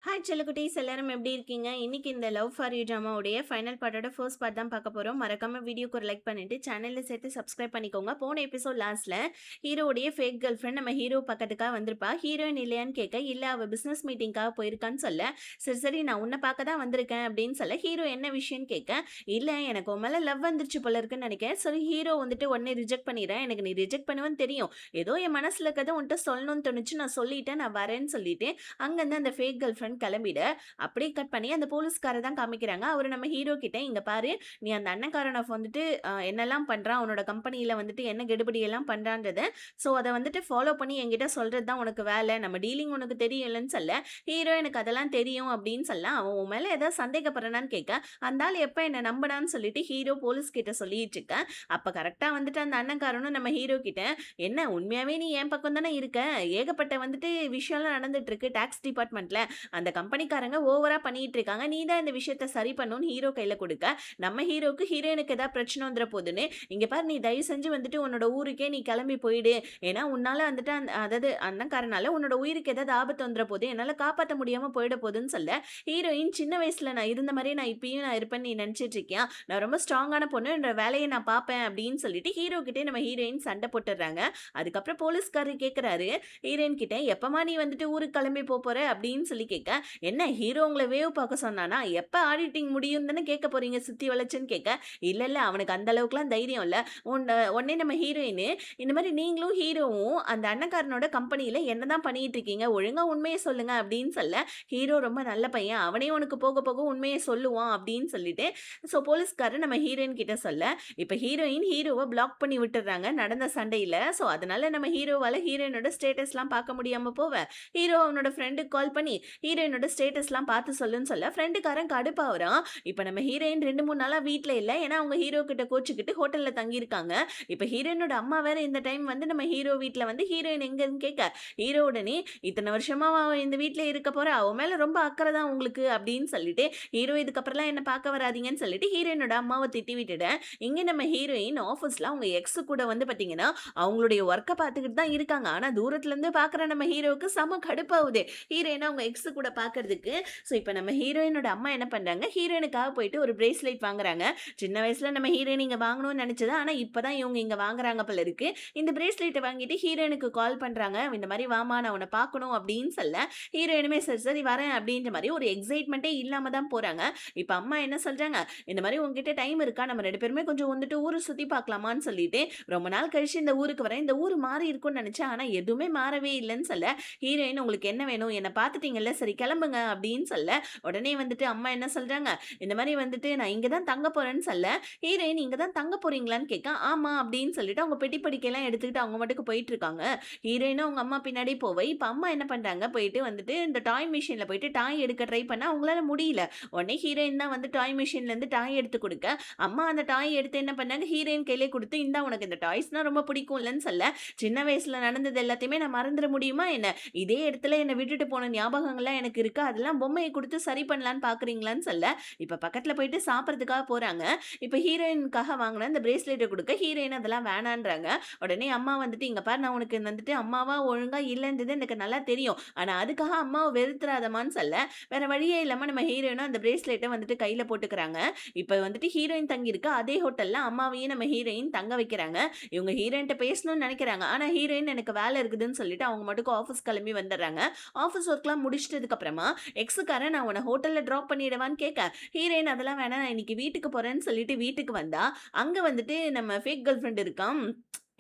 Hi செல்லக்குட்டீஸ், எல்லாரும் எப்படி இருக்கீங்க? இன்னைக்கு இந்த லவ் ஃபார் யூ ட்ராமாவுடைய ஃபைனல் பார்ட்டோட ஃபர்ஸ்ட் பார்ட் தான் பார்க்க போகிறோம். மறக்காம வீடியோக்கு ஒரு லைக் பண்ணிட்டு சேனலில் சேர்த்து சப்ஸ்கிரைப் பண்ணிக்கோங்க. போன எபிசோட் லாஸ்ட்ல ஹீரோவுடைய ஃபேக் கேர்ள் ஃப்ரெண்ட் நம்ம ஹீரோ பக்கத்துக்காக வந்திருப்பா. ஹீரோயின் இல்லையான்னு கேட்க, இல்லை அவள் பிஸ்னஸ் மீட்டிங்காக போயிருக்கான்னு சொல்ல, சரி சரி நான் உன்னை பார்க்க தான் வந்திருக்கேன் அப்படின்னு சொல்ல, ஹீரோ என்ன விஷயம்னு கேட்க, இல்லை எனக்கு உன் மேலே லவ் வந்துருச்சு போல இருக்குன்னு நினைக்கிறேன். சரி ஹீரோ வந்துட்டு உடனே ரிஜெக்ட் பண்ணிடுறேன். எனக்கு நீ ரிஜெக்ட் பண்ணுவேன்னு தெரியும். ஏதோ என் மனசில் இருக்கிறத உன்கிட்ட சொல்லணும்னு தோணுச்சு, நான் சொல்லிட்டேன், நான் வரேன்னு சொல்லிட்டு அங்கேருந்து அந்த ஃபேக் கேர்ள் ஃப்ரெண்ட் கிளம்பிட, அப்படியே கட் பண்ணி அந்த போலீஸ்காரர் தான் காமிக்கிறாங்க. அவரு நம்ம ஹீரோ கிட்ட, இங்க பாரு, நீ அந்த அண்ணன்காரனை வந்துட்டு என்னெல்லாம் பண்றான், அவனோட கம்பெனியில வந்துட்டு என்ன கெடுபடி எல்லாம் பண்றான்றத, ஸோ அதை வந்துட்டு ஃபாலோ பண்ணி என்கிட்ட சொல்றது தான் உனக்கு வேலை, நம்ம டீலிங் உனக்கு தெரியலன்னு சொல்ல, ஹீரோ எனக்கு அதெல்லாம் தெரியும் அப்படின்னு சொல்ல, அவன் உன் மேல ஏதாவது சந்தேகப்படுறான்னு கேட்க, அந்த ஆள் எப்ப என்ன நம்பினான்னு சொல்லிட்டு ஹீரோ போலீஸ் கிட்ட சொல்லிட்டு இருக்க. அப்ப கரெக்டா வந்துட்டு அந்த அண்ணன்காரனும் நம்ம ஹீரோ கிட்ட, என்ன உண்மையாவே நீ என் பக்கம் தானே இருக்க, ஏகப்பட்ட வந்துட்டு விஷயம்லாம் நடந்துட்டு இருக்கு டாக்ஸ் டிபார்ட்மெண்ட்ல, அந்த கம்பெனிக்காரங்க ஓவரா பண்ணிட்டு இருக்காங்க, நீ தான் இந்த விஷயத்த சரி பண்ணணும்னு ஹீரோ கையில கொடுக்க, நம்ம ஹீரோக்கு ஹீரோயினுக்கு ஏதாவது பிரச்சனை வந்துட போகுதுன்னு, இங்க பாரு நீ தயவு செஞ்சு வந்துட்டு உன்னோட ஊருக்கே நீ கிளம்பி போயிடு, ஏன்னா உன்னால வந்துட்டு அதாவது அண்ணன்காரனால உன்னோட உயிருக்கு ஏதாவது ஆபத்து வந்துட போகுது, என்னால காப்பாற்ற முடியாம போயிட போகுதுன்னு சொல்ல, ஹீரோயின் சின்ன வயசுல நான் இருந்த மாதிரி நான் இப்பயும் நான் இருப்பேன்னு நீ நினைச்சிட்டு இருக்கியா, நான் ரொம்ப ஸ்ட்ராங்கான பொண்ணு, என்ற வேலையை நான் பார்ப்பேன் அப்படின்னு சொல்லிட்டு ஹீரோ கிட்டே நம்ம ஹீரோயின் சண்டை போட்டுடுறாங்க. அதுக்கப்புறம் போலீஸ்காரர் கேட்கிறாரு ஹீரோயின் கிட்ட, எப்பமா நீ வந்துட்டு ஊருக்கு கிளம்பி போற அப்படின்னு சொல்லி கேட்க, என்ன ஹீரோ உங்களை வேவ் பார்க்க சொன்னானா, எப்ப ஆடிட்டிங் முடியும் தானே கேட்க போறீங்க சுத்தி வளைச்சுன்னு கேட்க, இல்ல இல்ல அவனுக்கு அந்த அளவுக்குலாம் தைரியம் இல்ல, உடனே நம்ம ஹீரோயின், இந்த மாதிரி நீங்களும் ஹீரோவும் அந்த அண்ணக்காரனோட கம்பெனியில என்னதான் பண்ணிட்டு இருக்கீங்க, ஒழுங்கா உண்மையை சொல்லுங்க அப்படின்னு சொல்ல, ஹீரோ ரொம்ப நல்ல பையன், அவனே உனக்கு போக போக உண்மையை சொல்லுவான் அப்படின்னு சொல்லிட்டு, ஸோ போலீஸ்காரர் நம்ம ஹீரோயின் கிட்ட சொல்ல, இப்போ ஹீரோயின் ஹீரோவை பிளாக் பண்ணி விட்டுறாங்க நடந்த சண்டையில. ஸோ அதனால நம்ம ஹீரோவால ஹீரோயினோட ஸ்டேட்டஸ்லாம் பார்க்க முடியாம போவ, ஹீரோ அவனோட ஃப்ரெண்டுக்கு கால் பண்ணி ஹீரோயினோட ஸ்டேட்டஸ்லாம் பார்த்து சொல்லுன்னு சொல்ல, ஃப்ரெண்டுக்காரன் கடுப்பாகிறான். இப்போ நம்ம ஹீரோயின் 2-3 நாளாக வீட்டில் இல்லை, ஏன்னா அவங்க ஹீரோ கிட்ட கோச்சிக்கிட்டு ஹோட்டலில் தங்கியிருக்காங்க. இப்போ ஹீரோயினோட அம்மா வேற இந்த டைம் வந்து நம்ம ஹீரோ வீட்டில் வந்து ஹீரோயின் எங்கன்னு கேட்க, ஹீரோ உடனே இத்தனை வருஷமா இந்த வீட்டில் இருக்க போற, அவன் மேலே ரொம்ப அக்கறை தான் உங்களுக்கு அப்படின்னு சொல்லிட்டு, ஹீரோ இதுக்கப்புறம்லாம் என்ன பார்க்க வராதிங்கன்னு சொல்லிட்டு ஹீரோயினோட அம்மாவை திட்டி விட்டுட, இங்கே நம்ம ஹீரோயின் ஆஃபீஸில் அவங்க எக்ஸு கூட வந்து பார்த்தீங்கன்னா அவங்களுடைய ஒர்க்கை பார்த்துக்கிட்டு தான் இருக்காங்க. ஆனால் தூரத்துலேருந்து பார்க்குற நம்ம ஹீரோவுக்கு செம கடுப்பாகுது ஹீரோயினை அவங்க எக்ஸு கூட பார்க்கறதுக்கு. ஸோ இப்போ நம்ம ஹீரோயினோட அம்மா என்ன பண்ணுறாங்க, ஹீரோயினுக்காக போயிட்டு ஒரு பிரேஸ்லெட் வாங்குறாங்க. சின்ன வயசில் நம்ம ஹீரோயின் இங்கே வாங்கணும்னு நினச்சது, ஆனால் இப்போ தான் இவங்க இங்கே வாங்குறாங்க போல இருக்கு. இந்த பிரேஸ்லெட்டை வாங்கிட்டு ஹீரோயினுக்கு கால் பண்ணுறாங்க, இந்த மாதிரி வாமா நான் உன்னை பார்க்கணும் அப்படின்னு சொல்ல, ஹீரோயினுமே சரி சரி வரேன் அப்படின்ற மாதிரி ஒரு எக்ஸைட்மெண்ட்டே இல்லாமல் தான் போகிறாங்க. இப்போ அம்மா என்ன சொல்கிறாங்க, இந்த மாதிரி உங்ககிட்ட டைம் இருக்கா, நம்ம 2 பேருமே கொஞ்சம் வந்துட்டு ஊரை சுற்றி பார்க்கலாமான்னு சொல்லிட்டு, ரொம்ப நாள் கழிச்சு இந்த ஊருக்கு வரேன், இந்த ஊர் மாறி இருக்கும்னு நினச்சேன், ஆனால் எதுவுமே மாறவே இல்லைன்னு சொல்ல, ஹீரோயின் உங்களுக்கு என்ன வேணும், என்னை பார்த்துட்டீங்கல்ல சரி கிளம்புங்க அப்படின்னு சொல்ல, உடனே வந்துட்டு அம்மா என்ன சொல்றாங்க, இந்த மாதிரி வந்துட்டு நான் இங்கே தான் தங்க போறேன்னு சொல்ல, ஹீரோயின் இங்கே தான் தங்க போறீங்களான்னு கேட்க, ஆமா அப்படின்னு சொல்லிட்டு அவங்க பெட்டி படிக்கையெல்லாம் எடுத்துக்கிட்டு அவங்க மட்டுக்கு போயிட்டு இருக்காங்க. ஹீரோயினும் அவங்க அம்மா பின்னாடி போவை. இப்போ அம்மா என்ன பண்றாங்க, போயிட்டு வந்துட்டு இந்த டாய் மிஷினில் போயிட்டு டாய் எடுக்க ட்ரை பண்ண அவங்களால முடியல. உடனே ஹீரோயின் தான் வந்து டாய் மிஷின்லேருந்து டாய் எடுத்து கொடுக்க, அம்மா அந்த டாய் எடுத்து என்ன பண்ணாங்க, ஹீரோயின் கையிலே கொடுத்து, இந்தா உனக்கு இந்த டாய்ஸ்னால் ரொம்ப பிடிக்கும்லன்னு சொல்ல, சின்ன வயசில் நடந்தது எல்லாத்தையுமே நான் மறந்துட முடியுமா என்ன, இதே இடத்துல என்னை விட்டுட்டு போன ஞாபகங்கள்லாம் எனக்கு இருக்கு, அதெல்லாம் பொம்மையை கொடுத்து சரி பண்ணலான்னு பார்க்குறீங்களான்னு சொல்ல, இப்போ பக்கத்தில் போயிட்டு சாப்பிட்றதுக்காக போகிறாங்க. இப்போ ஹீரோயினுக்காக வாங்கின இந்த பிரேஸ்லெட்டை கொடுக்க, ஹீரோயின் அதெல்லாம் வேணான்றாங்க. உடனே அம்மா வந்துட்டு, இங்கே பாரு நான் உனக்கு வந்துட்டு அம்மாவா ஒழுங்காக இல்லைன்றது எனக்கு நல்லா தெரியும், ஆனால் அதுக்காக அம்மாவை வெறுத்துறாதமான்னு சொல்ல, வேற வழியே இல்லாமல் நம்ம ஹீரோயினும் அந்த பிரேஸ்லெட்டை வந்துட்டு கையில் போட்டுக்கிறாங்க. இப்போ வந்துட்டு ஹீரோயின் தங்கியிருக்க அதே ஹோட்டலில் அம்மாவையும் நம்ம ஹீரோயின் தங்க வைக்கிறாங்க. இவங்க ஹீரோயின்ட்ட பேசணும்னு நினைக்கிறாங்க, ஆனால் ஹீரோயின் எனக்கு வேலை இருக்குதுன்னு சொல்லிட்டு அவங்க மட்டும் ஆஃபீஸ் கிளம்பி வந்துடுறாங்க. ஆஃபீஸ் ஒர்க்லாம் முடிச்சிட்டதுக்கு அப்புறமா எக்ஸுக்காரன் நான் உன்னை ஹோட்டலில் ட்ராப் பண்ணிடுவான்னு கேட்க, ஹீரோயின் அதெல்லாம் வேணாம் நான் இன்னைக்கு வீட்டுக்கு போகிறேன்னு சொல்லிட்டு வீட்டுக்கு வந்தா, அங்கே வந்துட்டு நம்ம ஃபேக் கேர்ள் ஃப்ரெண்ட் இருக்கான்.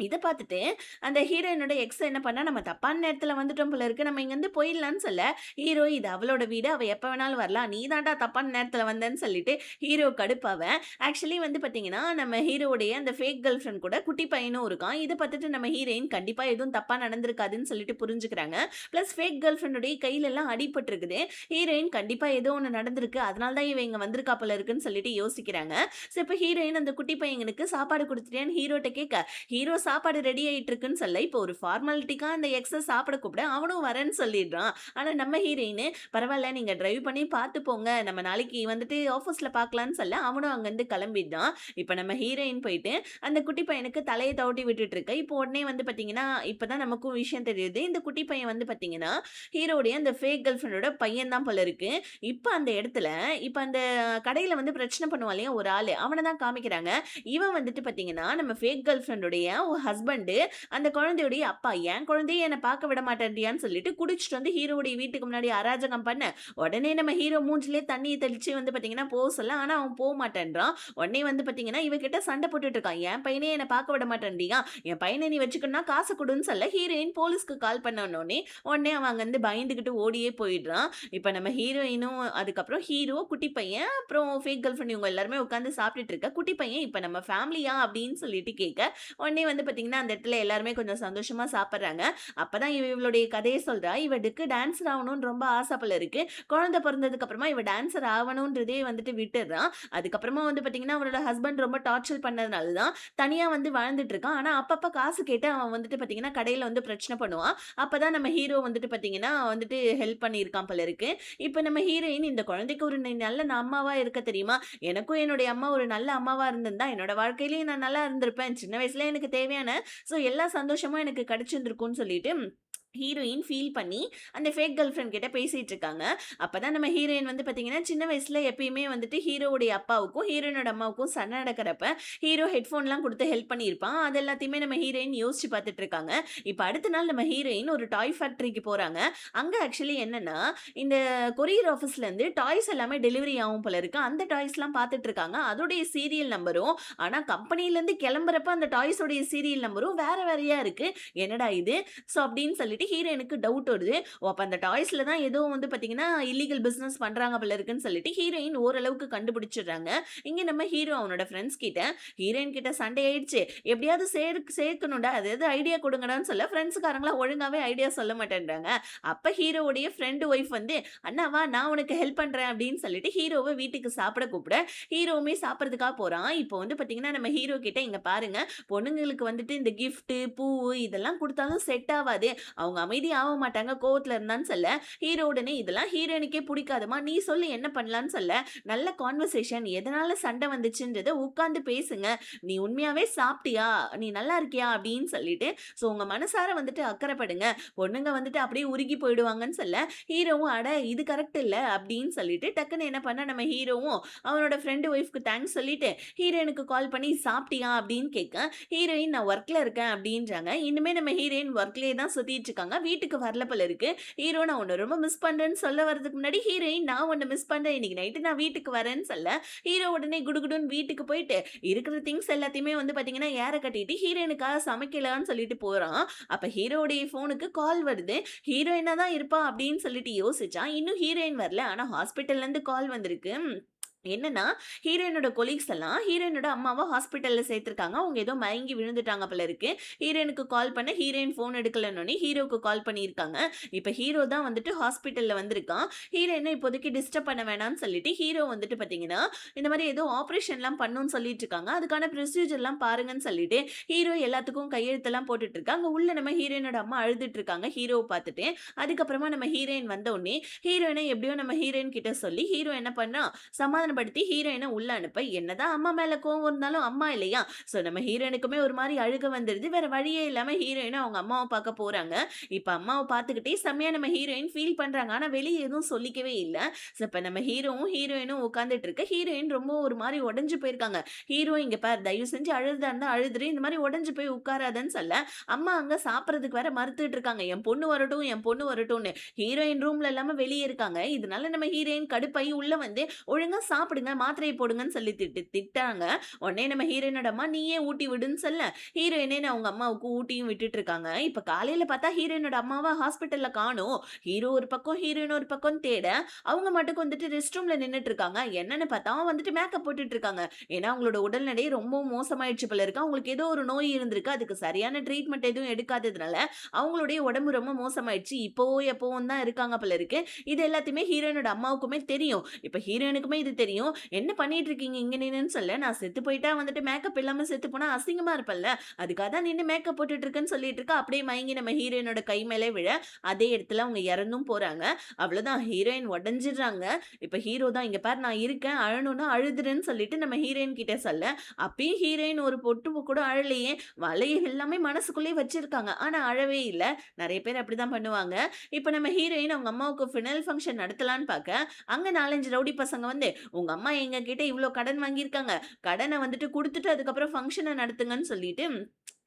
இதை பார்த்துட்டு அந்த ஹீரோயினோட எக்ஸ் என்ன பண்ணா, நம்ம தப்பான நேரத்தில் வந்துட்டோம் போல இருக்கு, நம்ம இங்கேருந்து போயிடலான்னு சொல்ல, ஹீரோ இது அவளோட வீடு, அவள் எப்போ வேணாலும் வரலாம், நீ தாண்டா தப்பான நேரத்தில் வந்தேன்னு சொல்லிட்டு ஹீரோ கடுப்பாவ. ஆக்சுவலி வந்து பார்த்தீங்கன்னா நம்ம ஹீரோடைய அந்த ஃபேக் கேர்ள் ஃப்ரெண்ட் கூட குட்டி பையனும் இருக்கான். இதை பார்த்துட்டு நம்ம ஹீரோயின் கண்டிப்பாக எதுவும் தப்பாக நடந்திருக்காதுன்னு சொல்லிட்டு புரிஞ்சுக்கிறாங்க. ப்ளஸ் ஃபேக் கேர்ள் ஃப்ரெண்டுடைய கையிலெல்லாம் அடிபட்டிருக்குது, ஹீரோயின் கண்டிப்பாக ஏதோ ஒன்று நடந்திருக்கு, அதனால தான் இவன் இங்கே வந்திருக்கா போல இருக்குன்னு சொல்லிட்டு யோசிக்கிறாங்க. ஸோ இப்போ ஹீரோயின் அந்த குட்டி பையனுக்கு சாப்பாடு கொடுத்துட்டேன்னு ஹீரோட்ட கேட்க, ஹீரோ சாப்பாடு ரெடி ஆயிட்டு இருக்குன்னு சொல்ல, இப்போ ஒரு ஃபார்மாலிட்டிக்கா அந்த எக்ஸ சாப்பிட கூப்பிட அவனும் வரேன்னு சொல்லிடுறான். ஆனா நம்ம ஹீரோயின் பரவால்ல நீங்க டிரைவ் பண்ணி பார்த்து போங்க. நம்ம நாளைக்கு வந்துட்டு ஆஃபீஸ்ல பார்க்கலான்னு சொல்ல, அவனும் அங்கருந்து கிளம்பிட்டான். இப்ப நம்ம ஹீரோயின் போயிட்டு அந்த குட்டி பையனுக்கு தலைய தவட்டி விட்டுட்டு இருக்க. இப்போ உடனே வந்து பார்த்தீங்கன்னா, இப்பதான் நமக்கும் விஷயம் தெரியுது. இந்த குட்டி பையன் வந்து பார்த்தீங்கன்னா, ஹீரோவுடைய அந்த ஃபேக் கேர்ள் ஃபிரெண்டோட பையன் தான் போல இருக்கு. இப்ப அந்த இடத்துல இப்ப அந்த கடையில வந்து பிரச்சனை பண்ணுவான் இல்லையா ஒரு ஆளு, அவன தான் காமிக்கிறாங்க. இவன் வந்துட்டு பார்த்தீங்கன்னா, நம்ம ஃபேக் கேர்ள் ஃபிரெண்டுடைய ஹஸ்பண்ட் அந்த குழந்தையுடைய அப்பா. "என் குழந்தைய என்ன பார்க்க விட மாட்டேன்றியான்னு" சொல்லிட்டு குடிச்சிட்டு வந்து ஹீரோவுடைய வீட்டுக்கு முன்னாடி அராஜகம் பண்ண, உடனே நம்ம ஹீரோ மூஞ்சிலே தண்ணிய தெளிச்சு வந்து பார்த்தீங்கன்னா சொல்ல, ஆனா அவன் மாட்டேன்றான். உடனே வந்து பார்த்தீங்கன்னா, இவ கிட்ட சண்டை போட்டுட்டு இருக்கான். "என் பையனே என்ன பார்க்க விட மாட்டேன்றியா? என் பையன நீ வச்சுக்கணும்னா காசு குடுன்னு" சொல்ல, ஹீரோயின் போலீஸ்க்கு கால் பண்ணனோனே, உடனே அவன் அங்கருந்து பயந்துகிட்டு ஓடியே போயிடுறான். இப்ப நம்ம ஹீரோயினும், அதுக்கப்புறம் ஹீரோ, குட்டி பையன், அப்புறம் ஃபேக் கேர்ள் ஃபிரெண்ட் இவங்க எல்லாருமே உட்கார்ந்து சாப்பிட்டுட்டு இருக்க. குட்டி பையன் "இப்ப நம்ம ஃபேமிலியா?" அப்படின்னு சொல்லிட்டு கேட்க, உடனே வந்து பார்த்தீங்கன்னா, அந்த இடத்துல எல்லாருமே கொஞ்சம் சந்தோஷமா சாப்பிடுறாங்க. அப்பதான் இவளுடைய கதைய சொல்றா. இவளுக்கு டான்ஸர் ஆவணும்னு ரொம்ப ஆசை போல இருக்கு. குழந்தை பொறந்ததுக்கு அப்புறமா இவ டான்ஸர் ஆவணும்ன்றதே வந்துட்டு விட்டுர்றா. அதுக்கப்புறமா வந்து பார்த்தீங்கன்னா, அவளோட ஹஸ்பண்ட் ரொம்ப டார்ச்சர் பண்ணதுனால தான் தனியா வந்து வாழ்ந்துட்டு இருக்கான். ஆனா, அப்பப்ப காசு கேட்டு அவன் வந்துட்டு பார்த்தீங்கன்னா, கடையில வந்து பிரச்சனை பண்ணுவான். அப்பதான் நம்ம ஹீரோ வந்துட்டு பார்த்தீங்கன்னா, வந்துட்டு ஹெல்ப் பண்ணியிருக்கான் போல இருக்கு. இப்ப நம்ம ஹீரோயின் இந்த குழந்தைக்கு ஒரு நல்ல அம்மாவா இருக்க தெரியுமா? எனக்கும் என்னுடைய அம்மா ஒரு நல்ல அம்மாவா இருந்திருந்தா, என்னோட வாழ்க்கையிலயும் நான் நல்லா இருந்திருப்பேன். சின்ன வயசுல எனக்கு தேவையான எல்லா சந்தோஷமும் எனக்கு கிடைச்சிருந்திருக்கும்னு சொல்லிட்டு ஹீரோயின் ஃபீல் பண்ணி அந்த ஃபேக் கேர்ள் ஃபிரெண்ட் கிட்ட பேசிட்டு இருக்காங்க. அப்பதான் நம்ம ஹீரோயின் வந்து பார்த்தீங்கன்னா, சின்ன வயசுல எப்பயுமே வந்துட்டு ஹீரோவுடைய அப்பாவுக்கும், ஹீரோயினோட அம்மாவுக்கும் சண்டை நடக்கிறப்ப, ஹீரோ ஹெட்ஃபோன்லாம் குடுத்து ஹெல்ப் பண்ணியிருப்பான். அது எல்லாத்தையுமே நம்ம ஹீரோயின் யோசிச்சு பார்த்துட்டு இருக்காங்க. இப்ப அடுத்த நாள் நம்ம ஹீரோயின் ஒரு டாய் ஃபேக்டரிக்கு போறாங்க. அங்க ஆக்சுவலி என்னன்னா, இந்த கொரியர் ஆஃபீஸ்லேருந்து டாய்ஸ் எல்லாமே டெலிவரி ஆகும் போல இருக்கு. அந்த டாய்ஸ்லாம் பார்த்துட்டு இருக்காங்க. அதோடைய சீரியல் நம்பரும், ஆனா கம்பெனிலேருந்து கிளம்புறப்ப அந்த டாய்ஸோடைய சீரியல் நம்பரும் வேற வேறயா இருக்கு. என்னடா இது? அப்படின்னு சொல்லிட்டு ஹீரோயினுக்கு டவுட் வருது. அப்ப அந்த டாய்ஸ்ல தான் ஏதோ வந்து பார்த்தீங்கன்னா, இல்லீகல் பிசினஸ் பண்றாங்க போல இருக்குன்னு சொல்லிட்டு ஹீரோயின் ஓரளவுக்கு கண்டுபிடிச்சிடுறாங்க. இங்க நம்ம ஹீரோ அவனோட ஃப்ரெண்ட்ஸ் கிட்ட, ஹீரோயின் கிட்ட சண்டை ஆயிடுச்சு. எப்படியாவது சேர்க்கணும்டா. அதாவது ஐடியா குடுங்கடான்னு சொல்ல, ஃப்ரெண்ட்ஸ்காரங்கலாம் ஒழுங்காவே ஐடியா சொல்ல மாட்டேன்றாங்க. அப்ப ஹீரோவுடைய ஃப்ரெண்ட் ஒய்ஃப் வந்து, "அண்ணா வா நான் உனக்கு ஹெல்ப் பண்றேன்" அப்படின்னு சொல்லிட்டு ஹீரோவ வீட்டுக்கு சாப்பிட கூப்பிட, ஹீரோவுமே சாப்பிடுறதுக்காக போறான். இப்போ வந்து பார்த்தீங்கன்னா, நம்ம ஹீரோ கிட்ட, "இங்க பாருங்க, பொண்ணுங்களுக்கு வந்துட்டு இந்த கிஃப்ட், பூவு இதெல்லாம் குடுத்தாலும் செட் ஆவாது. அவங்க அமைதியா ஆக மாட்டாங்க கோவத்துல இருந்தான்னு சொல்ல, ஹீரோ உடனே இதெல்லாம் ஹீரோயினுக்கே பிடிக்காதுமா, நீ சொல்லு என்ன பண்ணலான்னு சொல்ல, நல்ல கான்வர்சேஷன் எதனால சண்டை வந்துச்சுன்றத உட்கார்ந்து பேசுங்க. நீ உண்மையாவே சாப்பிட்டியா? நீ நல்லா இருக்கியா? அப்படின்னு சொல்லிட்டு உங்க மனசார வந்துட்டு அக்கறைப்படுங்க. பொண்ணுங்க வந்துட்டு அப்படியே உருகி போயிடுவாங்கன்னு சொல்ல, ஹீரோவும் அட இது கரெக்ட் இல்ல அப்படின்னு சொல்லிட்டு டக்குன்னு என்ன பண்ண நம்ம ஹீரோவும் அவனோட ஃப்ரெண்ட் ஒய்ஃப்க்கு தேங்க்ஸ் சொல்லிட்டு ஹீரோயினுக்கு கால் பண்ணி சாப்பிட்டியா அப்படின்னு கேட்க, ஹீரோயின் நான் ஒர்க்ல இருக்கேன் அப்படின்றாங்க. இன்னுமே நம்ம ஹீரோயின் ஒர்க்லயே தான் சுத்திட்டு இருக்காங்க. வீட்டுக்கு வரல போல இருக்கு. ஹீரோ நான் உன்ன ரொம்ப மிஸ் பண்றேன்னு சொல்ல வரதுக்கு முன்னாடி ஹீரோயின் நான் உன்ன மிஸ் பண்றேன். இன்னைக்கு நைட்டு நான் வீட்டுக்கு வரேன்னு சொல்ல, ஹீரோ உடனே குடுகுடுன்னு வீட்டுக்கு போயிட்டு இருக்கிற திங்ஸ் எல்லாத்தையுமே வந்து பார்த்தீங்கன்னா ஏற கட்டிட்டு ஹீரோயினுக்காக சமைக்கலான்னு சொல்லிட்டு போறான். அப்ப ஹீரோவுடைய ஃபோனுக்கு கால் வருது. ஹீரோயினா தான் இருப்பா அப்படின்னு சொல்லிட்டு யோசிச்சா, இன்னும் ஹீரோயின் வரல. ஆனா ஹாஸ்பிட்டல்ல இருந்து கால் வந்திருக்கு. என்னன்னா, ஹீரோயினோட கொலீக்ஸ் எல்லாம் ஹீரோயினோட அம்மாவ ஹாஸ்பிட்டல்ல சேர்த்துருக்காங்க. அவங்க ஏதோ மயங்கி விழுந்துட்டாங்க போல இருக்கு. ஹீரோயினுக்கு கால் பண்ண ஹீரோயின் ஃபோன் எடுக்கலன்னோனே ஹீரோக்கு கால் பண்ணியிருக்காங்க. இப்ப ஹீரோ தான் வந்துட்டு ஹாஸ்பிட்டல்ல வந்திருக்கான். ஹீரோயின இப்போதைக்கு டிஸ்டர்ப் பண்ண வேணாம்னு சொல்லிட்டு ஹீரோ வந்துட்டு பார்த்தீங்கன்னா, இந்த மாரி ஏதோ ஆப்பரேஷன்லாம் பண்ணணும்னு சொல்லிட்டு இருக்காங்க. அதுக்கான ப்ரொசீஜர்லாம் பாருங்கன்னு சொல்லிட்டு ஹீரோ எல்லாத்துக்கும் கையெழுத்தெல்லாம் போட்டுட்டு இருக்காங்க. உள்ள நம்ம ஹீரோயினோட அம்மா அழுதுட்டு இருக்காங்க ஹீரோவ பார்த்துட்டு. அதுக்கப்புறமா நம்ம ஹீரோயின் வந்தோனே, ஹீரோயின எப்படியோ நம்ம ஹீரோயின் கிட்ட சொல்லி ஹீரோ என்ன பண்ணான், சமாதானப்படுத்தி ஹீரோயின உள்ள அனுப்ப, என்னதான் அம்மா மேல கோவம் இருந்தாலும் அம்மா இல்லையா? நம்ம ஹீரோயினுக்குமே ஒரு மாரி அழுக வந்துருது. வேற வழியே இல்லாம ஹீரோயின் அவங்க அம்மாவ பார்க்க போறாங்க. இப்ப அம்மாவ பார்த்துக்கிட்டே செம்மையா நம்ம ஹீரோயின் ஃபீல் பண்றாங்க. ஆனா வெளிய எதுவும் சொல்லிக்கவே இல்ல. இப்ப நம்ம ஹீரோவும் ஹீரோயினும் உட்கார்ந்துட்டு இருக்க. ஹீரோயின் ரொம்ப ஒரு மாரி உடைஞ்சு போயிருக்காங்க. ஹீரோ இங்க பாரு தயவு செஞ்சு அழுதா இருந்தா அழுதுரு. இந்த மாரி உடைஞ்சு போய் உட்காராதன்னு சொல்ல, அம்மா அங்க சாப்பிடுறதுக்கு வேற மறுத்துட்டு இருக்காங்க. என் பொண்ணு வரட்டும், என் பொண்ணு வரட்டும்னு. ஹீரோயின் ரூம்ல இல்லாம வெளிய இருக்காங்க. இதனால நம்ம ஹீரோயின் கடுப்பாயி உள்ள வந்து ஒழுங்கா சாப்பிடுங்க, மாத்திரைய போடுங்கன்னு சொல்லி திட்டாங்க. உடனே நம்ம ஹீரோயினோட அம்மா நீயே ஊட்டி விடுன்னு சொல்ல, ஹீரோயினே அவங்க அம்மாவுக்கு ஊட்டியும் விட்டுட்டு இருக்காங்க. இப்ப காலையில பார்த்தா ஹீரோயினோட அம்மாவ ஹாஸ்பிட்டல்ல காணோம். ஹீரோ ஒரு பக்கம், ஹீரோயின் ஒரு பக்கம் தேட, அவங்க மட்டும் வந்துட்டு ரெஸ்ட் ரூம்ல நின்னுட்டு இருக்காங்க. என்னன்னு பார்த்தா வந்துட்டு மேக்கப் போட்டுட்டு இருக்காங்க. ஏன்னா அவங்களோட உடல்நிலை ரொம்ப மோசமாயிடுச்சு போல இருக்கு. அவங்களுக்கு ஏதோ ஒரு நோய் இருந்திருக்கு. அதுக்கு சரியான ட்ரீட்மெண்ட் எதுவும் எடுக்காததுனால அவங்களுடைய உடம்பு ரொம்ப மோசமாயிடுச்சு. இப்போவோ எப்பவும் தான் இருக்காங்க போல இருக்கு. இது எல்லாத்தையுமே ஹீரோயினோட அம்மாவுக்குமே தெரியும். இப்ப ஹீரோயினுக்குமே இது தெரியும். தெரியும். என்ன பண்ணிட்டு இருக்கீங்க இங்க நின்னுன்னு சொல்ல, நான் செத்து போயிட்டா வந்துட்டு மேக்கப் இல்லாம செத்து போனா அசிங்கமா இருப்பல்ல. அதுக்காக தான் நின்னு மேக்கப் போட்டுட்டு இருக்கேன்னு சொல்லிட்டு இருக்கா. அப்படியே மயங்கி நம்ம ஹீரோயினோட கை மேலே விழ, அதே இடத்துல அவங்க இறந்தும் போறாங்க. அவ்வளோதான் ஹீரோயின் உடைஞ்சிடுறாங்க. இப்ப ஹீரோ தான் இங்க பாரு நான் இருக்கேன். அழணும்னா அழுதுருன்னு சொல்லிட்டு நம்ம ஹீரோயின் கிட்ட சொல்ல, அப்பயும் ஹீரோயின் ஒரு பொட்டு கூட அழலையே. வளைய எல்லாமே மனசுக்குள்ளேயே வச்சிருக்காங்க. ஆனா அழவே இல்ல. நெறைய பேர் அப்படிதான் பண்ணுவாங்க. இப்ப நம்ம ஹீரோயின் அவங்க அம்மாவுக்கு ஃபினல் ஃபங்ஷன் நடத்தலான்னு பாக்க, அங்க 4, 5 ரவுடி பசங்க வந்து, "உங்க அம்மா எங்ககிட்ட இவ்ளோ கடன் வாங்கியிருக்காங்க. கடன வந்துட்டு குடுத்துட்டு அதுக்கப்புறம் ஃபங்ஷன நடத்துங்கன்னு" சொல்லிட்டு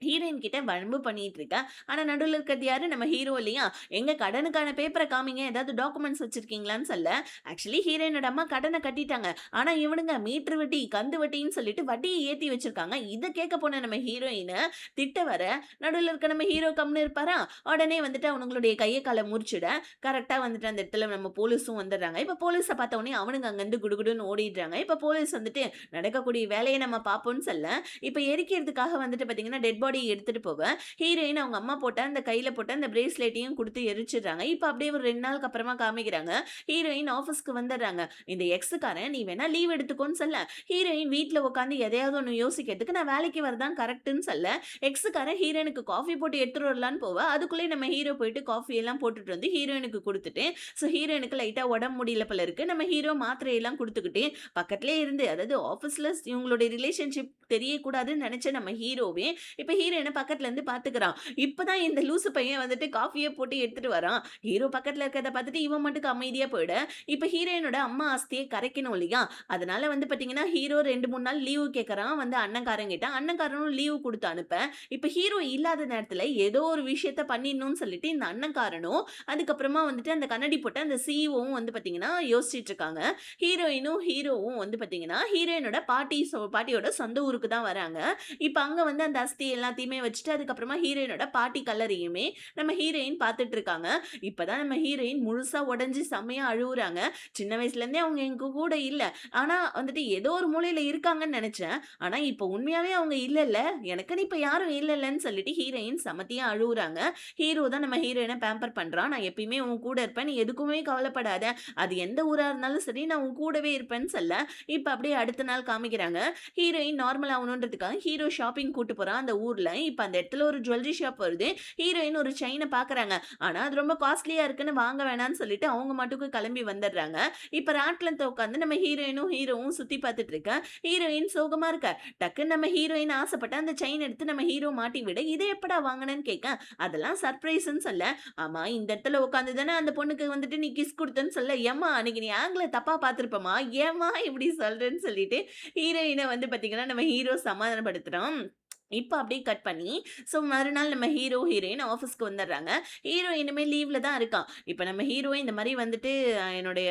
ஹீரோயின் கிட்ட வம்பு பண்ணிட்டு இருக்கா. ஆனா நடுவுல இருக்கிறது யாரு? நம்ம ஹீரோ இல்லையா? எங்க கடனுக்கான பேப்பர காமிங்க. ஏதாவது டாக்குமெண்ட்ஸ் வச்சிருக்கீங்களான்னு சொல்ல, ஆக்சுவலி ஹீரோயினோட அம்மா கடன கட்டிட்டாங்க. ஆனா இவனுங்க மீட்டர் வட்டி, கந்து வட்டின்னு சொல்லிட்டு வட்டிய ஏத்தி வச்சிருக்காங்க. இத கேட்க போன நம்ம ஹீரோயின திட்ட வர, நடுவுல இருக்க நம்ம ஹீரோ கம்முனு இருப்பாரா? உடனே வந்துட்டு அவனுங்களுடைய கைய கால முறிச்சுட, கரெக்ட்டா வந்துட்டு அந்த இடத்துல நம்ம போலீஸும் வந்துடுறாங்க. இப்ப போலீஸ பார்த்த உடனே அவனுங்க அங்கருந்து குடுகுடுன்னு ஓடிடுறாங்க. இப்ப போலீஸ் வந்துட்டு நடக்கக்கூடிய வேலைய நம்ம பார்ப்போம்ன்னு சொல்ல, இப்ப எரிக்கிறதுக்காக வந்துட்டு பார்த்தீங்கன்னா, டெட் பாடி எடுத்துட்டு போக, ஹீரோயின் அவங்க அம்மா போட்ட அந்த கையில போட்ட அந்த பிரேஸ்லெட்டையும் குடுத்து எரிச்சுடுறாங்க. இப்ப அப்படியே ஒரு 2 நாளுக்கு அப்புறமா காமிக்கிறாங்க. ஹீரோயின் ஆஃபீஸ்க்கு வந்துடுறாங்க. இந்த எக்ஸுக்காரன் நீ வேணா லீவ் எடுத்துக்கோன்னு சொல்ல, ஹீரோயின் வீட்ல உட்காந்து எதையாவது ஒண்ணு யோசிக்கிறதுக்கு நான் வேலைக்கு வரதான் கரெக்ட்டுன்னு சொல்ல, எக்ஸுக்காரன் ஹீரோயினுக்கு காஃபி போட்டு எடுத்துட்டு வரலான்னு போவ, அதுக்குள்ளயே நம்ம ஹீரோ போயிட்டு காஃபி எல்லாம் போட்டுட்டு வந்து ஹீரோயினுக்கு குடுத்துட்டு, ஹீரோயினுக்கு லைட்டா உடம்பு முடியல போல இருக்கு. நம்ம ஹீரோ மாத்திரை எல்லாம் குடுத்துக்கிட்டு பக்கத்திலேயே இருந்து அதாவது ஆஃபீஸ்ல இவங்களுடைய ரிலேஷன்ஷிப் தெரியக்கூடாதுன்னு நெனச்ச நம்ம ஹீரோவே, இப்ப ஹீரோயின பக்கத்துல இருந்து பாத்துக்கிறான். இப்பதான் இந்த லூசு பையன் வந்துட்டு காஃபிய போட்டு எடுத்துட்டு வரான். ஹீரோ பக்கத்துல இருக்கிறத பாத்துட்டு இவன் மட்டுக்கு அமைதியா போயிட, இப்ப ஹீரோயினோட அம்மா ஆஸ்திய கரைக்கணும் இல்லையா? அதனால வந்து பாத்தீங்கன்னா, ஹீரோ 2, 3 நாள் லீவு கேட்கறான் வந்து அண்ணன்காரன்கிட்ட. அண்ணன்காரனும் லீவு குடுத்து அனுப்ப, இப்ப ஹீரோ இல்லாத நேரத்துல ஏதோ ஒரு விஷயத்த பண்ணிடணும்னு சொல்லிட்டு இந்த அண்ணன்காரனும், அதுக்கப்புறமா வந்துட்டு அந்த கண்ணாடி போட்ட அந்த சிஇஓவும் வந்து பாத்தீங்கன்னா யோசிச்சுட்டு இருக்காங்க. ஹீரோயினும், ஹீரோவும் வந்து பாத்தீங்கன்னா, ஹீரோயினோட பாட்டியோட சொந்த ஊருக்கு தான் வராங்க. இப்ப அங்க வந்து அந்த அஸ்தி எல்லாத்தையுமே வச்சுட்டு, அதுக்கப்புறமா ஹீரோயினோட பாட்டி கல்லறையுமே நம்ம ஹீரோயின் பாத்துட்டு இருக்காங்க. இப்பதான் நம்ம ஹீரோயின் முழுசா உடைஞ்சு செம்மையா அழுவுறாங்க. சின்ன வயசுல இருந்தே அவங்க எங்க கூட இல்ல. ஆனா வந்துட்டு ஏதோ ஒரு மூலையில இருக்காங்கன்னு நெனச்சேன். ஆனா இப்ப உண்மையாவே அவங்க இல்லல்ல. எனக்குன்னு இப்ப யாரும் இல்லல்லன்னு சொல்லிட்டு ஹீரோயின் செமத்தியா அழுவுறாங்க. ஹீரோ தான் நம்ம ஹீரோயின பேம்பர் பண்றான். நான் எப்பயுமே உன் கூட இருப்பேன். நீ எதுக்குமே கவலைப்படாத. அது எந்த ஊரா இருந்தாலும் சரி, நான் உன் கூடவே இருப்பேன்னு சொல்ல, இப்ப அப்படியே அடுத்த நாள் காமிக்கிறாங்க. ஹீரோயின் நார்மல் ஆவணுன்றதுக்காக ஹீரோ ஷாப்பிங் கூட்டு போறான் அந்த ஊர்ல. இப்ப அந்த இடத்துல ஒரு ஜுவல்லரி ஷாப் வருது. ஹீரோயின் ஒரு செயின பாக்குறாங்க. ஆனா அது ரொம்ப காஸ்ட்லியா இருக்குன்னு வாங்க வேணாம்னு சொல்லிட்டு அவங்க மட்டுக்கு கிளம்பி வந்துடுறாங்க. இப்ப ராட்லத்த உட்காந்து நம்ம ஹீரோயினும் ஹீரோவும் சுத்தி பார்த்துட்டு இருக்க. ஹீரோயின் சோகமா இருக்க. டக்குன்னு நம்ம ஹீரோயின் ஆசைப்பட்ட அந்த செயின் எடுத்து நம்ம ஹீரோ மாட்டி விட, இதை எப்படா வாங்கினேன்னு கேட்க, அதெல்லாம் சர்ப்ரைஸ்ன்னு சொல்ல, ஆமா இந்த இடத்துல உட்காந்து தானே அந்த பொண்ணுக்கு வந்துட்டு நீ கிஸ் குடுத்தன்னு சொல்ல, ஏம்மா அன்னைக்கு நீ ஆங்கில தப்பா பார்த்திருப்பமா, ஏம்மா இப்படி சொல்றேன்னு சொல்லிட்டு ஹீரோயின வந்து பார்த்தீங்கன்னா, நம்ம ஹீரோ சமாதானப்படுத்துறான். இப்ப அப்படியே கட் பண்ணி, மறுநாள் நம்ம ஹீரோ, ஹீரோயின் ஆஃபீஸ்க்கு வந்துடுறாங்க. ஹீரோ இனிமே லீவ்ல தான் இருக்கான். இப்ப நம்ம ஹீரோ இந்த மாரி வந்துட்டு என்னுடைய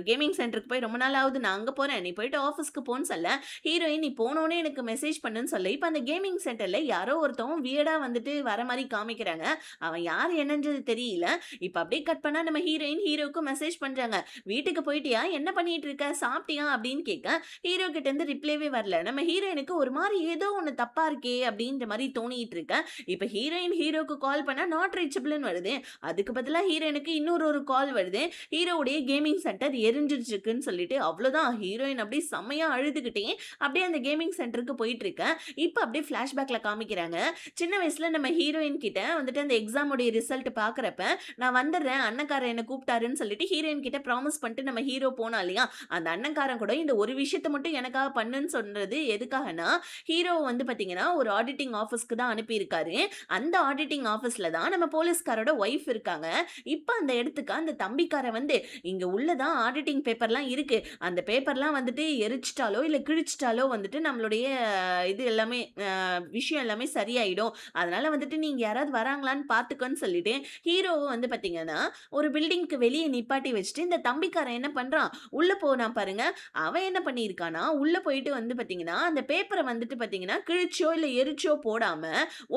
கேமிங் சென்டருக்கு போய் ரொம்ப நாள் ஆகுது. நான் அங்க போறேன். நீ போயிட்டு ஆஃபீஸ்க்கு போன்னு சொல்ல, ஹீரோயின் நீ போனோனே எனக்கு மெசேஜ் பண்ணுன்னு சொல்ல, இப்ப அந்த கேமிங் சென்டர்ல யாரோ ஒருத்தவன் வியர்டா வந்துட்டு வர மாரி காமிக்கிறாங்க. அவன் யார் என்னன்றது தெரியல. இப்ப அப்படியே கட் பண்ணா நம்ம ஹீரோயின் ஹீரோவுக்கு மெசேஜ் பண்றாங்க. "வீட்டுக்கு போயிட்டியா? என்ன பண்ணிட்டு இருக்க? சாப்பிட்டியா?" அப்படின்னு கேட்க, ஹீரோ கிட்ட இருந்து ரிப்ளைவே வரல. நம்ம ஹீரோயினுக்கு ஒரு மாரி ஏதோ ஒண்ணு தப்பா இருக்கே அப்படின்ற மாரி தோணிட்டு இருக்க. இப்ப ஹீரோயின் ஹீரோக்கு கால் பண்ணா நாட் ரீச்சபிள்னு வருது. அதுக்கு பதிலா ஹீரோயினுக்கு இன்னொரு ஒரு கால் வருது. ஹீரோவுடைய கேமிங் சென்டர் எரிஞ்சிருச்சுக்குன்னு சொல்லிட்டு அவ்வளோதான். ஹீரோயின் அப்படியே செம்மையா அழுதுகிட்டே அப்படியே அந்த கேமிங் சென்டருக்கு போயிட்டு இருக்க. இப்ப அப்படியே ஃபிளாஷ்பேக்ல காமிக்கிறாங்க. சின்ன வயசுல நம்ம ஹீரோயின் கிட்ட வந்துட்டு அந்த எக்ஸாமோட ரிசல்ட் பார்க்கறப்ப, நான் வந்துடுறேன் அண்ணன்காரன் என்ன கூப்பிட்டாருன்னு சொல்லிட்டு ஹீரோயின் கிட்ட ப்ராமிஸ் பண்ணிட்டு நம்ம ஹீரோ போனா இல்லையா, அந்த அண்ணன்காரன் கூட இந்த ஒரு விஷயத்த மட்டும் எனக்காக பண்ணுன்னு சொன்னது எதுக்காகனா, ஹீரோ வந்து பார்த்தீங்கன்னா, ஒரு ஆடிட்டிங் ஆஃபீஸ்க்கு தான் அனுப்பியிருக்காரு. அந்த ஆடிட்டிங் ஆஃபீஸ்ல தான் நம்ம போலீஸ்காரோட ஒய்ஃப் இருக்காங்க. இப்ப அந்த இடத்துக்கு அந்த தம்பிக்காரன் வந்து, "இங்க உள்ள தான் ஆடிட்டிங் பேப்பர்லாம் இருக்கு. அந்த பேப்பர்லாம் வந்துட்டு எரிச்சுட்டாலோ, இல்ல கிழிச்சுட்டாலோ வந்துட்டு நம்மளுடைய இது எல்லாமே விஷயம் எல்லாமே சரியாயிடும். அதனால வந்துட்டு நீங்க யாராவது வராங்களான்னு பார்த்துக்கோன்னு" சொல்லிட்டு, ஹீரோவும் வந்து பார்த்தீங்கன்னா, ஒரு பில்டிங்க்கு வெளிய நிப்பாட்டி வச்சுட்டு, இந்த தம்பிக்காரன் என்ன பண்றான், உள்ள போனான் பாருங்க. அவன் என்ன பண்ணியிருக்கான்னா, உள்ள போயிட்டு வந்து பார்த்தீங்கன்னா, அந்த பேப்பர வந்துட்டு பார்த்தீங்கன்னா, கிழிச்சோ இல்ல எரிச்சோ போடாம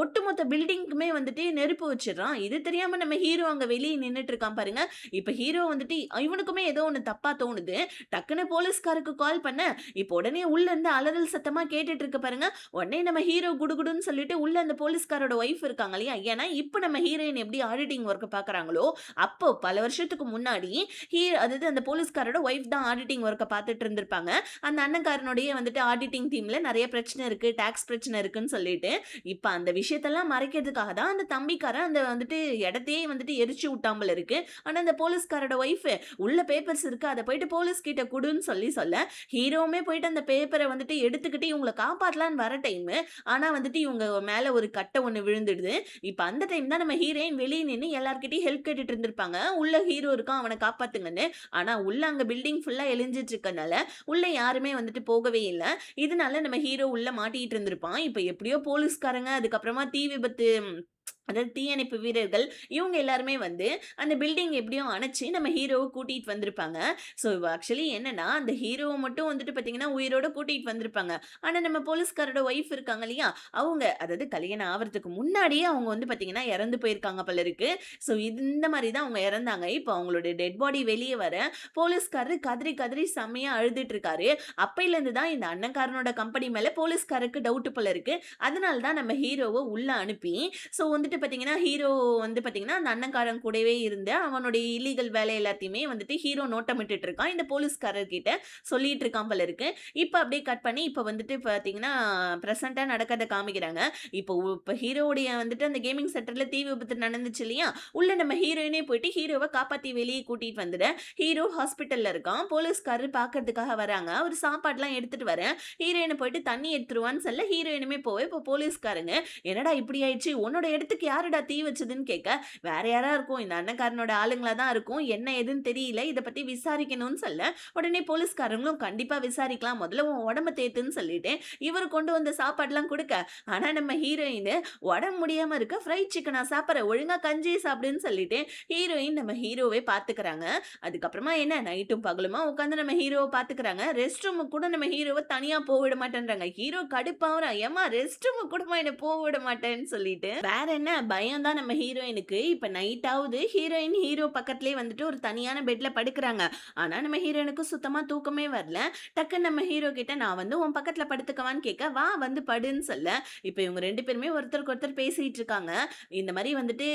ஒட்டுமொத்த பில்டிங்க்குமே வந்துட்டு நெருப்பு வச்சிடுறான். இது தெரியாம நம்ம ஹீரோ அங்க வெளிய நின்னுட்டு இருக்கான் பாருங்க. இப்ப ஹீரோ வந்துட்டு இவனுக்குமே ஏதோ ஒண்ணு தப்பா தோணுது. டக்குனு போலீஸ்காருக்கு கால் பண்ண, இப்ப உடனே உள்ள இருந்து அலறல் சத்தமா கேட்டுட்டு இருக்கு பாருங்க. உடனே நம்ம ஹீரோ குடுகுடுன்னு சொல்லிட்டு உள்ள அந்த போலீஸ்காரோட ஒய்ஃப் இருக்காங்க இல்லையா? ஏன்னா இப்ப நம்ம ஹீரோயின் எப்படி ஆடிட்டிங் ஒர்க் பார்க்குறாங்களோ, அப்போ பல வருஷத்துக்கு முன்னாடி அதாவது அந்த போலீஸ்காரோட ஒய்ஃப் தான் ஆடிட்டிங் ஒர்க்க பார்த்துட்டு இருந்திருப்பாங்க. அந்த அண்ணன்காரனுடைய வந்துட்டு ஆடிட்டிங் டீம்ல நெறைய பிரச்சனை இருக்கு, டாக்ஸ் பிரச்சனை இருக்குன்னு சொல்லிட்டு, இப்ப அந்த விஷயத்தெல்லாம் மறைக்கிறதுக்காக தான் அந்த தம்பிக்காரன் அந்த வந்துட்டு இடத்தையே வந்துட்டு எரிச்சு விட்டான் போல இருக்கு. ஆனா அந்த போலீஸ்காரோட ஒய்ஃப் உள்ள பேப்பர்ஸ் இருக்கு, அத போயிட்டு போலீஸ் கிட்ட குடுன்னு சொல்ல, ஹீரோவுமே போயிட்டு அந்த பேப்பர வந்துட்டு எடுத்துக்கிட்டு இவங்கள காப்பாத்தலான்னு வர டைமு, ஆனா வந்துட்டு இவங்க மேல ஒரு கட்ட ஒண்ணு விழுந்துடுது. இப்ப அந்த டைம் தான் நம்ம ஹீரோயின் வெளிய நின்னு எல்லார்கிட்டயும் ஹெல்ப் கேட்டுட்டு இருந்திருப்பாங்க. உள்ள ஹீரோ இருக்கான் அவன காப்பாத்துங்கன்னு. ஆனா உள்ள அங்க பில்டிங் ஃபுல்லா எரிஞ்சிட்டு இருக்கனால, உள்ள யாருமே வந்துட்டு போகவே இல்ல. இதனால நம்ம ஹீரோ உள்ள மாட்டிட்டு இருந்திருப்பான். இப்ப எப்படியோ போலீஸ்காரங்க, அதுக்கப்புறமா தீ விபத்து அதாவது தீயணைப்பு வீரர்கள் இவங்க எல்லாருமே வந்து அந்த பில்டிங் எப்படியோ அணைச்சு நம்ம ஹீரோவை கூட்டிட்டு வந்திருப்பாங்க. ஸோ ஆக்சுவலி என்னன்னா அந்த ஹீரோவை மட்டும் வந்துட்டு பார்த்தீங்கன்னா உயிரோட கூட்டிட்டு வந்திருப்பாங்க. ஆனா நம்ம போலீஸ்காரோட ஒய்ஃப் இருக்காங்க இல்லையா? அவங்க அதாவது கல்யாணம் ஆவறதுக்கு முன்னாடியே அவங்க வந்து பார்த்தீங்கன்னா இறந்து போயிருக்காங்க போல இருக்கு. ஸோ இந்த மாதிரி தான் அவங்க இறந்தாங்க. இப்போ அவங்களோட டெட் பாடி வெளியே வர போலீஸ்காரர் கதறி கதறி செம்மையா அழுதுட்டு இருக்காரு. அப்பையிலேருந்து தான் இந்த அண்ணன்காரனோட கம்பெனி மேல போலீஸ்காரருக்கு டவுட் போல இருக்கு. அதனால தான் நம்ம ஹீரோவை உள்ள அனுப்பி ஸோ வந்துட்டு பார்த்தீங்கன்னா, ஹீரோ வந்து பார்த்தீங்கன்னா, அந்த அண்ணன்காரன் கூடவே இருந்து அவனுடைய இல்லீகல் வேலை எல்லாத்தையுமே வந்துட்டு ஹீரோ நோட்டமிட்டுட்டு இருக்கான். இந்த போலீஸ்காரர் கிட்ட சொல்லிட்டு இருக்கான் போல இருக்கு. இப்ப அப்படியே கட் பண்ணி இப்ப வந்துட்டு பார்த்தீங்கன்னா, பிரசன்ட்டா நடக்கிறத காமிக்கிறாங்க. இப்ப ஹீரோவுடைய வந்துட்டு அந்த கேமிங் சென்டர்ல தீ விபத்து நடந்துச்சு இல்லையா? உள்ள நம்ம ஹீரோயினே போயிட்டு ஹீரோவ காப்பாத்தி வெளிய கூட்டிட்டு வந்துட, ஹீரோ ஹாஸ்பிட்டல்ல இருக்கான். போலீஸ்காரர் பார்க்கறதுக்காக வராங்க. அவரு சாப்பாடுலாம் எடுத்துட்டு வர, ஹீரோயின போயிட்டு தண்ணி எடுத்துட்டு சொல்ல, ஹீரோயினுமே இப்ப போலீஸ்காரங்க, "என்னடா இப்படி ஆயிடுச்சு? உன்னோட இடத்துக்கு யாருடா தீ வச்சதுன்னு கேட்க, வேற யாரா இருக்கும். இந்த அண்ணன்காரனோட ஆளுங்களா தான் இருக்கும். என்ன ஏதுன்னு தெரியல. இத பத்தி விசாரிக்கணும்னு சொல்ல, உடனே போலீஸ்காரங்களும் கண்டிப்பா விசாரிக்கலாம். முதல்ல உன் உடம்ப தேத்துன்னு சொல்லிட்டு, இவரு கொண்டு வந்த சாப்பாடுலாம் குடுக்க, ஆனா நம்ம ஹீரோயின் உடம்பு முடியாம இருக்க, ஃப்ரைட் சிக்கனா சாப்பிடுற, ஒழுங்கா கஞ்சிய சாப்பிடுன்னு சொல்லிட்டு, ஹீரோயின் நம்ம ஹீரோவே பாத்துக்கிறாங்க. அதுக்கப்புறமா என்ன நைட்டும் பகலுமா உட்காந்து நம்ம ஹீரோவ பாத்துக்கிறாங்க. ரெஸ்ட் ரூமுக்கு கூட நம்ம ஹீரோவ தனியா போக விட மாட்டேன்றாங்க. ஹீரோ கடுப்பாவுறான். ஏம்மா ரெஸ்ட் ரூமுக்கு கூடமா என்ன போக விட மாட்டேன்னு சொல்லிட்டு. வேற என்ன பயம் தான் நம்ம ஹீரோயினுக்கு. இப்ப நைட் ஆவுது. ஹீரோயின் ஹீரோ பக்கத்திலேயே வந்துட்டு ஒரு தனியான பெட்ல படுக்குறாங்க. ஆனா நம்ம ஹீரோயினுக்கு சுத்தமா தூக்கமே வரல. டக்குன்னு நம்ம ஹீரோ கிட்ட நான் வந்து உன் பக்கத்துல படுத்துக்கவான்னு கேட்க, வா வந்து படுன்னு சொல்ல, இப்ப இவங்க 2 பேருமே ஒருத்தருக்கு ஒருத்தர் பேசிட்டு இருக்காங்க. இந்த மாரி வந்துட்டு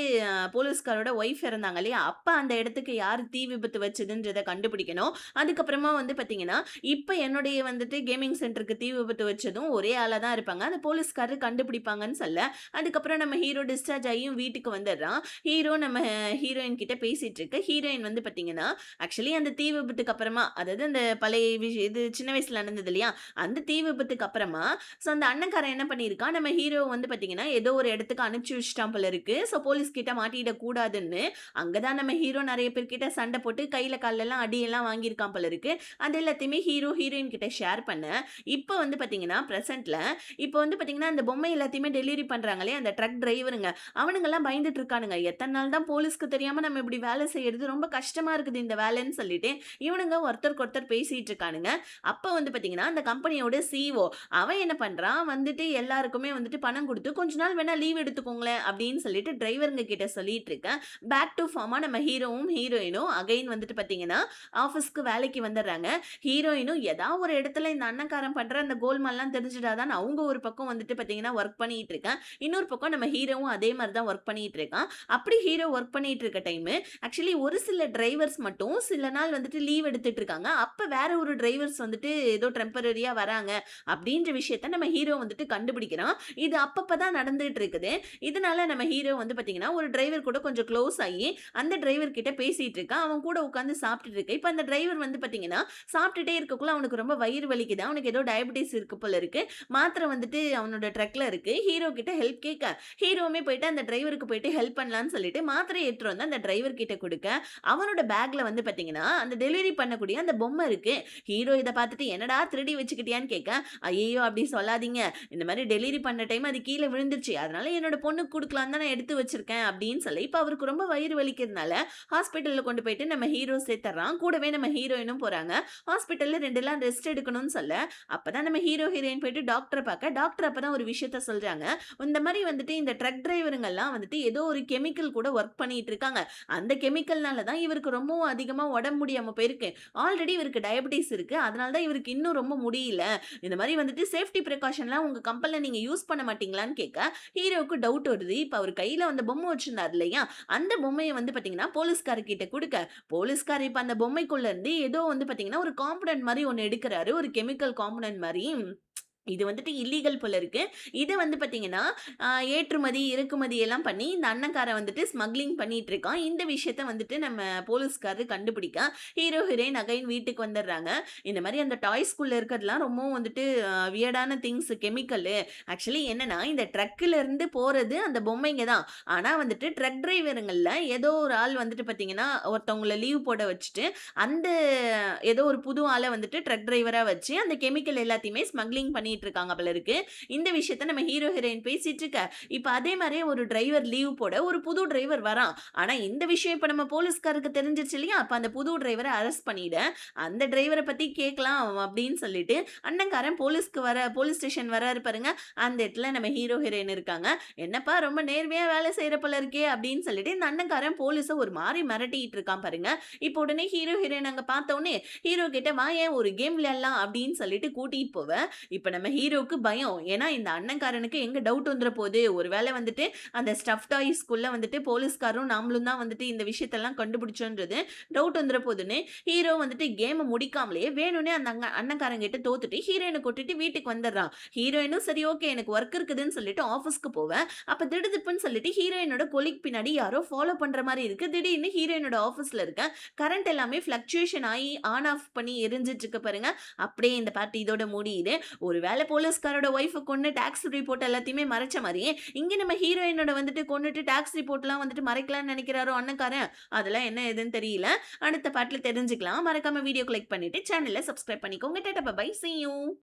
போலீஸ்காரோட ஒய்ஃப் இருந்தாங்க இல்லையா? அப்ப அந்த இடத்துக்கு யார் தீ விபத்து வச்சதுன்றத கண்டுபிடிக்கணும். அதுக்கப்புறமா வந்து பார்த்தீங்கன்னா, இப்ப என்னுடைய வந்துட்டு கேமிங் சென்டருக்கு தீ விபத்து வச்சதும் ஒரே ஆளா தான் இருப்பாங்க. அந்த போலீஸ்காரர் கண்டுபிடிப்பாங்கன்னு சொல்ல, அதுக்கப்புறம் நம்ம ஹீரோ டிஸ்சார்ஜ் ஆகியும் வீட்டுக்கு வந்துடுறான். ஹீரோ நம்ம ஹீரோயின் கிட்ட பேசிட்டு இருக்கு. ஹீரோயின் வந்து பார்த்தீங்கன்னா, ஆக்சுவலி அந்த தீ விபத்துக்கு அப்புறமா, அதாவது அந்த பழைய இது சின்ன வயசுல நடந்தது இல்லையா? அந்த தீ விபத்துக்கு அப்புறமா, ஸோ அந்த அண்ணன்காரன் என்ன பண்ணியிருக்கான், நம்ம ஹீரோ வந்து பார்த்தீங்கன்னா, ஏதோ ஒரு இடத்துக்கு அனுப்பிச்சு வச்சுட்டான் போல இருக்கு. ஸோ போலீஸ் கிட்ட மாட்டிடக் கூடாதுன்னு, அங்க தான் நம்ம ஹீரோ நெறைய பேர்கிட்ட சண்டை போட்டு கையில கால்லலாம் அடியெல்லாம் வாங்கியிருக்கான் போல இருக்கு. அது எல்லாத்தையுமே ஹீரோயின் கிட்ட ஷேர் பண்ண, இப்ப வந்து பார்த்தீங்கன்னா, பிரசன்ட்ல இப்ப வந்து பார்த்தீங்கன்னா, அந்த பொம்மை எல்லாத்தையுமே டெலிவரி பண்றாங்களே, அந்த ட்ரக் டிரைவருங்க, அவனுங்கலாம் பயந்துட்டு இருக்கானுங்க. எத்தன நாள் தான் போலீஸ்க்கு தெரியாம நம்ம இப்படி வேலை செய்யறது, ரொம்ப கஷ்டமா இருக்குது இந்த வேலைன்னு சொல்லிட்டு, இவனுங்க ஒருத்தருக்கு ஒருத்தர் பேசிட்டு இருக்கானுங்க. அப்ப வந்து பார்த்தீங்கன்னா, அந்த கம்பெனியோட சிஇஓ அவன் என்ன பண்றான், வந்துட்டு எல்லாருக்குமே வந்துட்டு பணம் குடுத்து, "கொஞ்ச நாள் வேணா லீவ் எடுத்துக்கோங்களேன்" அப்படின்னு சொல்லிட்டு டிரைவருங்க கிட்ட சொல்லிட்டு இருக்கேன். பேக் டூ ஃபார்மா நம்ம ஹீரோவும், ஹீரோயினும் அகைன் வந்துட்டு பார்த்தீங்கன்னா, ஆஃபீஸ்க்கு வேலைக்கு வந்துடுறாங்க. ஹீரோயினும் ஏதாவது ஒரு இடத்துல இந்த அண்ணன்காரன் பண்ற அந்த கோல்மால்லாம் தெரிஞ்சுடாதான்னு அவங்க ஒரு பக்கம் வந்துட்டு பார்த்தீங்கன்னா, ஒர்க் பண்ணிட்டு இருக்கேன். இன்னொரு பக்கம் நம்ம ஹீரோவும் அதே மாரி தான் ஒர்க் பண்ணிட்டு இருக்கான். அப்படி ஹீரோ ஒர்க் பண்ணிட்டு இருக்க டைமு, ஆக்சுவலி ஒரு சில டிரைவர்ஸ் மட்டும் சில நாள் வந்துட்டு லீவ் எடுத்துட்டு இருக்காங்க. அப்ப வேற ஒரு டிரைவர்ஸ் வந்துட்டு ஏதோ டெம்பரரியா வராங்க அப்படின்ற விஷயத்த நம்ம ஹீரோ வந்துட்டு கண்டுபிடிக்கிறான். இது அப்பப்ப தான் நடந்துட்டு இருக்குது. இதனால நம்ம ஹீரோ வந்து பார்த்தீங்கன்னா, ஒரு டிரைவர் கூட கொஞ்சம் க்ளோஸ் ஆகி, அந்த டிரைவர் கிட்ட பேசிட்டு இருக்கான். அவன் கூட உட்கார்ந்து சாப்பிட்டுட்டு இருக்கு. இப்ப அந்த டிரைவர் வந்து பார்த்தீங்கன்னா, சாப்பிட்டுட்டே இருக்கக்குள்ள அவனுக்கு ரொம்ப வயிறு வலிக்குது. அவனுக்கு ஏதோ டயபிட்டிஸ் இருக்கு போல இருக்கு. மாத்திரை வந்துட்டு அவனோட ட்ரக்ல இருக்கு. ஹீரோ கிட்ட ஹெல்ப் கேட்க, ஹீரோவுமே போயிட்டு அந்த டிரைவருக்கு போயிட்டு ஹெல்ப் பண்ணலான்னு சொல்லிட்டு மாத்திரை எடுத்துட்டு வந்து அந்த டிரைவர் கிட்ட குடுக்க, அவனோட பேக்ல வந்து பார்த்தீங்கன்னா, அந்த டெலிவரி பண்ணக்கூடிய அந்த பொம்மை இருக்கு. ஹீரோ இத பார்த்துட்டு "என்னடா திருடி வச்சுக்கிட்டியான்னு?" கேட்க, "ஐயய்யோ! அப்படி சொல்லாதீங்க. இந்த மாரி டெலிவரி பண்ண டைம் அது கீழ விழுந்துருச்சு. அதனால என்னோட பொண்ணுக்கு குடுக்கலான்னு தான் நான் எடுத்து வச்சிருக்கேன்." அப்படின்னு சொல்லி, இப்ப அவருக்கு ரொம்ப வயிறு வலிக்கிறதுனால ஹாஸ்பிட்டல்ல கொண்டு போயிட்டு நம்ம ஹீரோ சேர்த்துர்றான். கூடவே நம்ம ஹீரோயினும் போறாங்க. ஹாஸ்பிட்டல்ல 2 நாள் ரெஸ்ட் எடுக்கணும்னு சொல்ல, அப்பதான் நம்ம ஹீரோ, ஹீரோயின் போயிட்டு டாக்டர பார்க்க, டாக்டர் அப்பதான் ஒரு விஷயத்த சொல்றாங்க. இந்த மாரி வந்துட்டு இந்த ட்ரக் டிரைவருங்கலாம் வந்துட்டு ஏதோ ஒரு கெமிக்கல் கூட ஒர்க் பண்ணிட்டு இருக்காங்க. அந்த கெமிக்கல்னால தான் இவருக்கு ரொம்பவும் அதிகமா உடம்பு முடியாம போயிருக்கு. ஆல்ரெடி இவருக்கு டயபெட்டிஸ் இருக்கு. அதனால தான் இவருக்கு இன்னும் ரொம்ப முடியல. இந்த மாரி வந்துட்டு சேஃப்டி பிரிகாஷன்லாம் உங்க கம்பெனில நீங்க யூஸ் பண்ண மாட்டீங்களான்னு கேட்க, ஹீரோவுக்கு டவுட் வருது. இப்ப அவர் கையில அந்த பொம்மை வச்சிருந்தார் இல்லையா? அந்த பொம்மைய வந்து பார்த்தீங்கன்னா, போலீஸ்காரர்கிட்ட குடுக்க, போலீஸ்காரர் இப்ப அந்த பொம்மைக்குள்ள இருந்து ஏதோ வந்து பார்த்தீங்கன்னா, ஒரு காம்போனன்ட் மாரி ஒண்ணு எடுக்குறாரு. ஒரு கெமிக்கல் காம்போனன்ட் மாரி. இது வந்துட்டு இல்லீகல் போல இருக்கு. இத வந்து பார்த்தீங்கன்னா, அ ஏற்றுமதி, இறக்குமதி எல்லாம் பண்ணி இந்த அண்ணன்காரன் வந்துட்டு ஸ்மக்லிங் பண்ணிட்டு இருக்கான். இந்த விஷயத்த வந்துட்டு நம்ம போலீஸ்காரர் கண்டுபிடிக்க, ஹீரோ, ஹீரோயின் அகைன் வீட்டுக்கு வந்துடுறாங்க. இந்த மாரி அந்த டாய்ஸ்குள்ள இருக்கிறதெல்லாம் ரொம்பவும் வந்துட்டு வியர்டான திங்ஸ் கெமிக்கலு. ஆக்சுவலி என்னன்னா, இந்த ட்ரக்ல இருந்து போறது அந்த பொம்மைங்க தான். ஆனா வந்துட்டு ட்ரக் டிரைவருங்கள்ல ஏதோ ஒரு ஆள் வந்துட்டு பார்த்தீங்கன்னா, ஒருத்தவங்கள லீவ் போட வச்சுட்டு, அந்த ஏதோ ஒரு புது ஆள வந்துட்டு ட்ரக் டிரைவரா வச்சு, அந்த கெமிக்கல் எல்லாத்தையுமே ஸ்மக்லிங் பண்ணிட்டு இருக்காங்க போல இருக்கு. இந்த விஷயத்த நம்ம ஹீரோ, ஹீரோயின் பேசிட்டு இருக்க, இப்ப அதே மாரியே ஒரு டிரைவர் லீவ் போட ஒரு புது டிரைவர் வரான். ஆனா இந்த விஷயம் இப்ப நம்ம போலீஸ்காருக்கு தெரிஞ்சிருச்சு இல்லையா? அப்ப அந்த புது டிரைவர அரெஸ்ட் பண்ணிட, அந்த டிரைவர பத்தி கேட்கலாம் அப்படின்னு சொல்லிட்டு, அண்ணன்காரன் போலீஸ் ஸ்டேஷன் வராரு பாருங்க. அந்த இடத்துல நம்ம ஹீரோ, ஹீரோயின் இருக்காங்க. "என்னப்பா ரொம்ப நேர்மையா வேலை செய்ற போல இருக்கே" அப்படின்னு சொல்லிட்டு இந்த அண்ணன்காரன் போலீஸ ஒரு மாரி மிரட்டிட்டு இருக்கான் பாருங்க. இப்போ உடனே ஹீரோ, ஹீரோயின் அங்க பார்த்த உடனே ஹீரோ கிட்ட வாயேன் ஒரு கேம் விளையாடலாம் அப்படின்னு சொல்லிட்டு கூட்டிட்டு போவ, இப்ப நம்ம ஹீரோவுக்கு பயம். ஏன்னா இந்த அண்ணன்காரனுக்கு எங்க டவுட் வந்துற போது. ஒருவேளை வந்துட்டு அந்த ஸ்டஃப் டாய்ஸ்குள்ள வந்துட்டு போலீஸ்காரரும் நாமளும் தான் வந்துட்டு இந்த விஷயத்தெல்லாம் கண்டுபிடிச்சோன்றது டவுட் வந்துற போதுன்னு ஹீரோ வந்துட்டு கேம முடிக்காமலே வேணும்னே அந்த அண்ணன்காரங்கிட்ட தோத்துட்டு ஹீரோயின கூட்டிட்டு வீட்டுக்கு வந்துடுறான். ஹீரோயினும் சரி ஓகே எனக்கு ஒர்க் இருக்குதுன்னு சொல்லிட்டு ஆஃபீஸ்க்கு போவ, அப்ப திடுதிப்புன்னு சொல்லிட்டு ஹீரோயினோட கொலீக் பின்னாடி யாரோ ஃபாலோ பண்ற மாரி இருக்கு. திடீர்னு ஹீரோயினோட ஆஃபீஸ்ல இருக்க கரண்ட் எல்லாமே ஃப்ளக்சுவேஷன் ஆயி ஆன் ஆஃப் பண்ணி எரிஞ்சிட்டு இருக்கு பாருங்க. அப்படியே இந்த பார்ட் இதோட முடியுது. ஒருவேளை போலீஸ்காரோட ஒய்ஃப கொன்னு டாக்ஸ் ரிப்போர்ட் எல்லாத்தையுமே மறைச்ச மாரியே, இங்க நம்ம ஹீரோயினோட வந்துட்டு கொன்னுட்டு டாக்ஸ் ரிப்போர்ட்லாம் வந்துட்டு மறைக்கலாம்னு நெனைக்கிறாரோ அண்ணன்காரன். அதெல்லாம் என்ன ஏதுன்னு தெரியல. அடுத்த பார்ட்ல தெரிஞ்சுக்கலாம். மறக்காம வீடியோக்கு லைக் பண்ணிட்டு சேனல சப்ஸ்கிரைப் பண்ணிக்கோங்க. Ta ta bye bye. See you.